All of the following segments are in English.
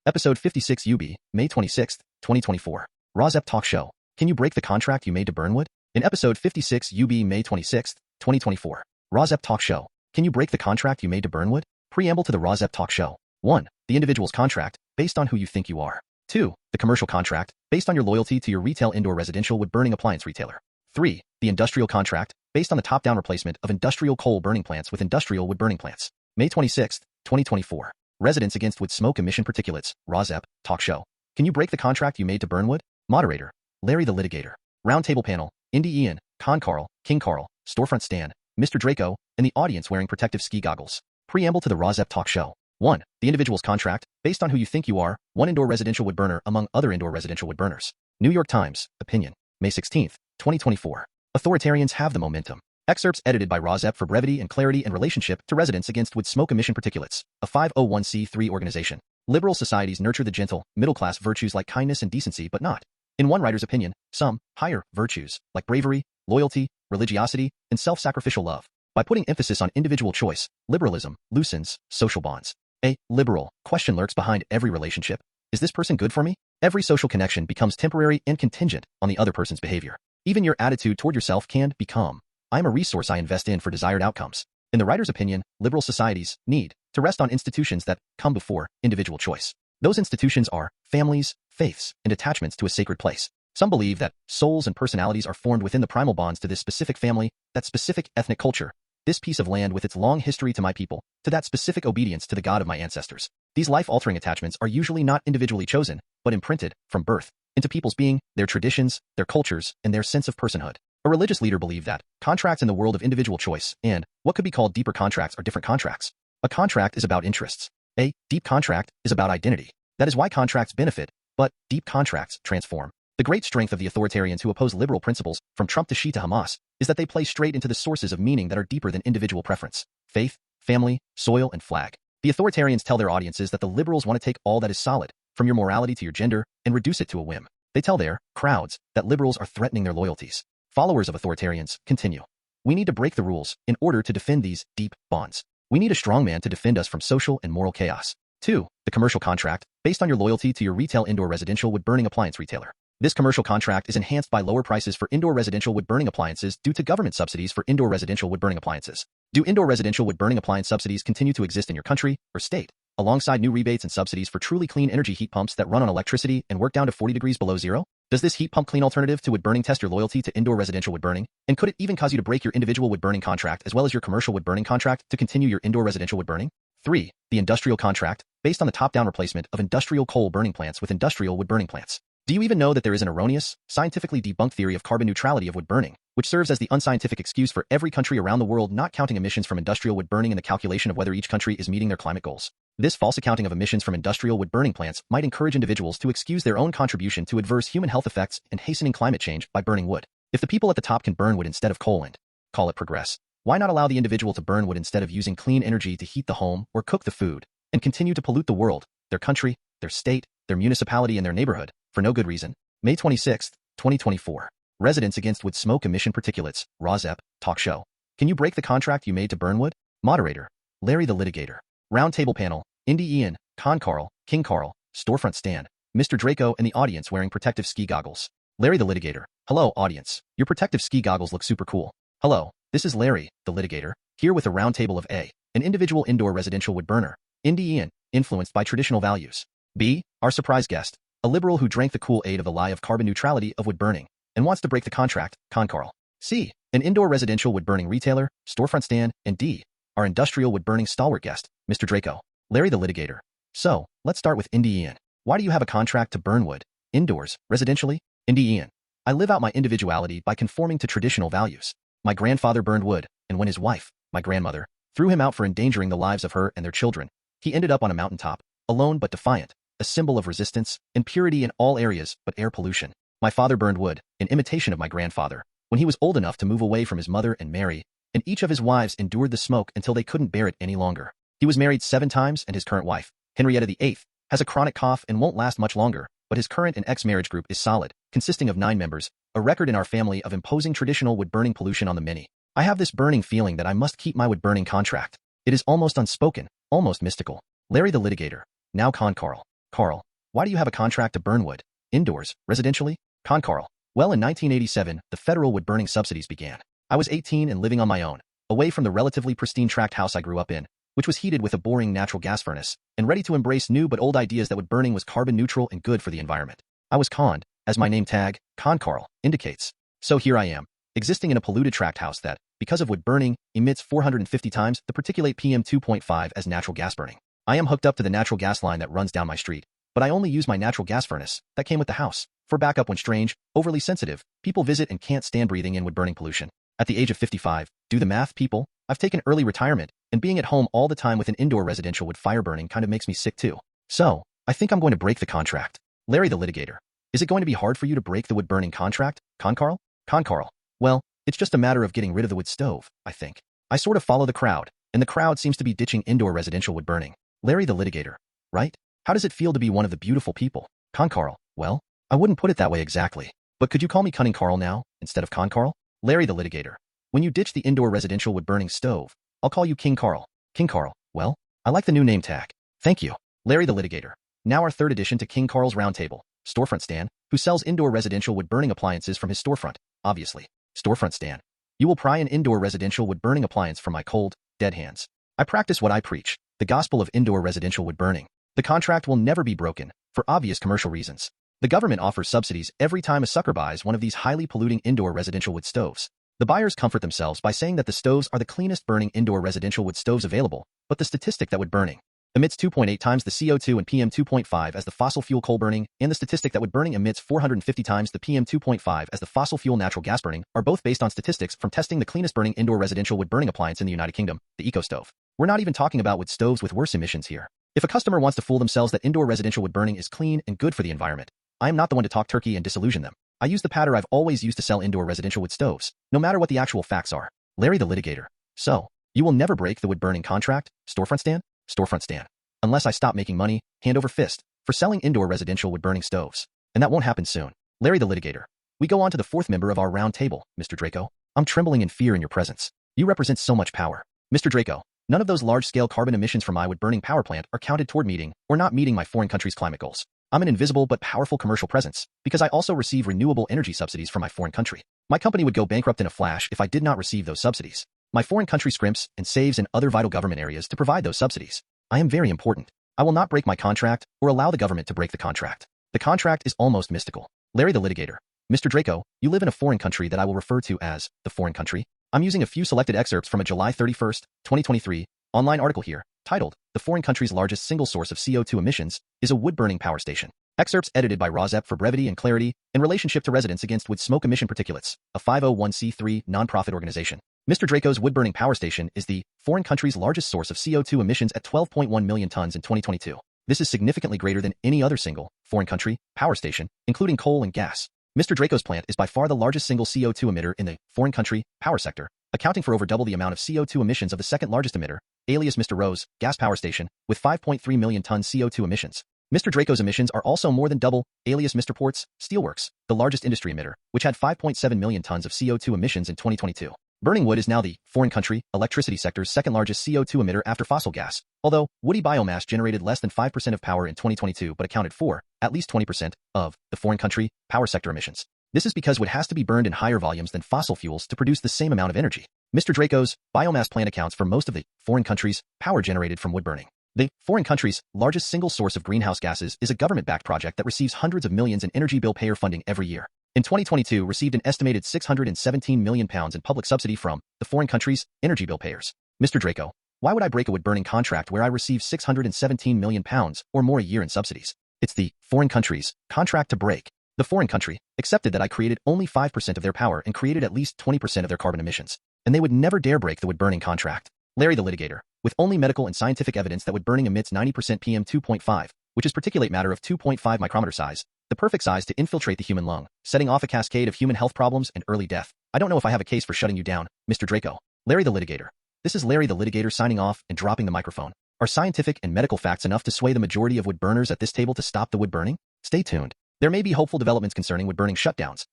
Episode 56 UB, May 26, 2024. RAWSEP Talk Show. Can you break the contract you made to Burnwood? In episode 56 UB, May 26, 2024. RAWSEP Talk Show. Can you break the contract you made to Burnwood? Preamble to the RAWSEP Talk Show. 1. The individual's contract, based on who you think you are. 2. The commercial contract, based on your loyalty to your retail indoor residential wood burning appliance retailer. 3. The industrial contract, based on the top-down replacement of industrial coal burning plants with industrial wood burning plants. May 26, 2024. Residents Against Wood Smoke Emission Particulates, RAWSEP, Talk Show. Can you break the contract you made to Burnwood? Moderator, Larry the Litigator. Roundtable panel, Indy Ian, Con Carl, King Carl, Storefront Stan, Mr. Draco, and the audience wearing protective ski goggles. Preamble to the RAWSEP Talk Show. 1. The individual's contract, based on who you think you are, one indoor residential wood burner among other indoor residential wood burners. New York Times, opinion, May 16, 2024. Authoritarians have the momentum. Excerpts edited by RAWSEP for brevity and clarity in relationship to Residents Against Wood Smoke Emission Particulates, a 501c3 organization. Liberal societies nurture the gentle, middle-class virtues like kindness and decency, but not, in one writer's opinion, some higher virtues like bravery, loyalty, religiosity, and self-sacrificial love. By putting emphasis on individual choice, liberalism loosens social bonds. A liberal question lurks behind every relationship. Is this person good for me? Every social connection becomes temporary and contingent on the other person's behavior. Even your attitude toward yourself can become, I am a resource I invest in for desired outcomes. In the writer's opinion, liberal societies need to rest on institutions that come before individual choice. Those institutions are families, faiths, and attachments to a sacred place. Some believe that souls and personalities are formed within the primal bonds to this specific family, that specific ethnic culture, this piece of land with its long history to my people, to that specific obedience to the God of my ancestors. These life-altering attachments are usually not individually chosen, but imprinted, from birth, into people's being, their traditions, their cultures, and their sense of personhood. A religious leader believed that contracts in the world of individual choice and what could be called deeper contracts are different contracts. A contract is about interests. A deep contract is about identity. That is why contracts benefit, but deep contracts transform. The great strength of the authoritarians who oppose liberal principles, from Trump to Xi to Hamas, is that they play straight into the sources of meaning that are deeper than individual preference: faith, family, soil, and flag. The authoritarians tell their audiences that the liberals want to take all that is solid, from your morality to your gender, and reduce it to a whim. They tell their crowds that liberals are threatening their loyalties. Followers of authoritarians continue. We need to break the rules in order to defend these deep bonds. We need a strong man to defend us from social and moral chaos. 2. The commercial contract, based on your loyalty to your retail indoor residential wood burning appliance retailer. This commercial contract is enhanced by lower prices for indoor residential wood burning appliances due to government subsidies for indoor residential wood burning appliances. Do indoor residential wood burning appliance subsidies continue to exist in your country or state, alongside new rebates and subsidies for truly clean energy heat pumps that run on electricity and work down to 40 degrees below zero? Does this heat pump clean alternative to wood burning test your loyalty to indoor residential wood burning? And could it even cause you to break your individual wood burning contract as well as your commercial wood burning contract to continue your indoor residential wood burning? 3. The industrial contract, based on the top-down replacement of industrial coal burning plants with industrial wood burning plants. Do you even know that there is an erroneous, scientifically debunked theory of carbon neutrality of wood burning, which serves as the unscientific excuse for every country around the world not counting emissions from industrial wood burning in the calculation of whether each country is meeting their climate goals? This false accounting of emissions from industrial wood burning plants might encourage individuals to excuse their own contribution to adverse human health effects and hastening climate change by burning wood. If the people at the top can burn wood instead of coal and call it progress, why not allow the individual to burn wood instead of using clean energy to heat the home or cook the food and continue to pollute the world, their country, their state, their municipality, and their neighborhood for no good reason? May 26, 2024. Residents Against Wood Smoke Emission Particulates, RAWSEP, Talk Show. Can you break the contract you made to Burnwood? Moderator, Larry the Litigator. Roundtable panel, Indy Ian, Con Carl, King Carl, Storefront Stan, Mr. Draco, and the audience wearing protective ski goggles. Larry the Litigator. Hello, audience. Your protective ski goggles look super cool. Hello, this is Larry, the Litigator, here with a roundtable of A, an individual indoor residential wood burner. Indy Ian, influenced by traditional values. B, our surprise guest, a liberal who drank the Kool-Aid of the lie of carbon neutrality of wood burning and wants to break the contract, Con Carl. C, an indoor residential wood burning retailer, Storefront Stan, and D, our industrial wood burning stalwart guest, Mr. Draco, Larry the Litigator. So, let's start with Indy Ian. Why do you have a contract to burn wood, indoors, residentially? Indy Ian. I live out my individuality by conforming to traditional values. My grandfather burned wood, and when his wife, my grandmother, threw him out for endangering the lives of her and their children, he ended up on a mountaintop, alone but defiant, a symbol of resistance and purity in all areas but air pollution. My father burned wood, in imitation of my grandfather, when he was old enough to move away from his mother and marry, and each of his wives endured the smoke until they couldn't bear it any longer. He was married 7 times, and his current wife, Henrietta VIII, has a chronic cough and won't last much longer, but his current and ex-marriage group is solid, consisting of 9 members, a record in our family of imposing traditional wood-burning pollution on the many. I have this burning feeling that I must keep my wood-burning contract. It is almost unspoken, almost mystical. Larry the Litigator. Now Con Carl. Carl, why do you have a contract to burn wood? Indoors, residentially? Carl, well, in 1987, the federal wood burning subsidies began. I was 18 and living on my own, away from the relatively pristine tract house I grew up in, which was heated with a boring natural gas furnace, and ready to embrace new but old ideas that wood burning was carbon neutral and good for the environment. I was conned, as my name tag, Carl, indicates. So here I am, existing in a polluted tract house that, because of wood burning, emits 450 times the particulate PM 2.5 as natural gas burning. I am hooked up to the natural gas line that runs down my street, but I only use my natural gas furnace that came with the house for backup when strange, overly sensitive people visit and can't stand breathing in wood burning pollution. At the age of 55, do the math, people, I've taken early retirement, and being at home all the time with an indoor residential wood fire burning kind of makes me sick too. So, I think I'm going to break the contract. Larry the Litigator. Is it going to be hard for you to break the wood burning contract, Carl? Carl. Well, it's just a matter of getting rid of the wood stove, I think. I sort of follow the crowd, and the crowd seems to be ditching indoor residential wood burning. Larry the Litigator. Right? How does it feel to be one of the beautiful people? Carl. Well, I wouldn't put it that way exactly. But could you call me Cunning Carl now, instead of Carl? Larry the Litigator. When you ditch the indoor residential wood burning stove, I'll call you King Carl. King Carl. Well, I like the new name tag. Thank you. Larry the Litigator. Now our third addition to King Carl's Roundtable, Storefront Stan, who sells indoor residential wood burning appliances from his storefront, obviously. Storefront Stan. You will pry an indoor residential wood burning appliance from my cold, dead hands. I practice what I preach, the gospel of indoor residential wood burning. The contract will never be broken, for obvious commercial reasons. The government offers subsidies every time a sucker buys one of these highly polluting indoor residential wood stoves. The buyers comfort themselves by saying that the stoves are the cleanest burning indoor residential wood stoves available, but the statistic that wood burning emits 2.8 times the CO2 and PM 2.5 as the fossil fuel coal burning, and the statistic that wood burning emits 450 times the PM 2.5 as the fossil fuel natural gas burning, are both based on statistics from testing the cleanest burning indoor residential wood burning appliance in the United Kingdom, the EcoStove. We're not even talking about wood stoves with worse emissions here. If a customer wants to fool themselves that indoor residential wood burning is clean and good for the environment, I am not the one to talk turkey and disillusion them. I use the pattern I've always used to sell indoor residential wood stoves, no matter what the actual facts are. Larry the Litigator. So, you will never break the wood burning contract, Storefront Stan? Storefront Stan. Unless I stop making money, hand over fist, for selling indoor residential wood burning stoves. And that won't happen soon. Larry the Litigator. We go on to the fourth member of our round table, Mr. Draco. I'm trembling in fear in your presence. You represent so much power. Mr. Draco, none of those large-scale carbon emissions from my wood burning power plant are counted toward meeting or not meeting my foreign country's climate goals. I'm an invisible but powerful commercial presence, because I also receive renewable energy subsidies from my foreign country. My company would go bankrupt in a flash if I did not receive those subsidies. My foreign country scrimps and saves in other vital government areas to provide those subsidies. I am very important. I will not break my contract or allow the government to break the contract. The contract is almost mystical. Larry the Litigator. Mr. Draco, you live in a foreign country that I will refer to as the foreign country. I'm using a few selected excerpts from a July 31st, 2023, online article here, titled, "The Foreign Country's Largest Single Source of CO2 Emissions is a Wood-Burning Power Station." Excerpts edited by RAWSEP for brevity and clarity in relationship to Residents Against Wood Smoke Emission Particulates, a 501c3 nonprofit organization. Mr. Draco's wood-burning power station is the foreign country's largest source of CO2 emissions at 12.1 million tons in 2022. This is significantly greater than any other single foreign country power station, including coal and gas. Mr. Draco's plant is by far the largest single CO2 emitter in the foreign country power sector, accounting for over double the amount of CO2 emissions of the second largest emitter, alias Mr. Rose, gas power station, with 5.3 million tons CO2 emissions. Mr. Draco's emissions are also more than double, alias Mr. Port's, Steelworks, the largest industry emitter, which had 5.7 million tons of CO2 emissions in 2022. Burning wood is now the foreign country electricity sector's second largest CO2 emitter after fossil gas, although woody biomass generated less than 5% of power in 2022 but accounted for at least 20% of the foreign country power sector emissions. This is because wood has to be burned in higher volumes than fossil fuels to produce the same amount of energy. Mr. Draco's biomass plant accounts for most of the foreign country's power generated from wood burning. The foreign country's largest single source of greenhouse gases is a government-backed project that receives hundreds of millions in energy bill payer funding every year. In 2022, received an estimated £617 million in public subsidy from the foreign country's energy bill payers. Mr. Draco, why would I break a wood-burning contract where I receive £617 million or more a year in subsidies? It's the foreign country's contract to break. The foreign country accepted that I created only 5% of their power and created at least 20% of their carbon emissions, and they would never dare break the wood-burning contract. Larry the Litigator, with only medical and scientific evidence that wood burning emits 90% PM 2.5, which is particulate matter of 2.5 micrometer size, the perfect size to infiltrate the human lung, setting off a cascade of human health problems and early death. I don't know if I have a case for shutting you down, Mr. Draco. Larry the Litigator. This is Larry the Litigator signing off and dropping the microphone. Are scientific and medical facts enough to sway the majority of wood burners at this table to stop the wood burning? Stay tuned. There may be hopeful developments concerning wood burning shutdowns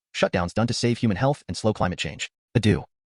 done to save human health and slow climate change. Adieu.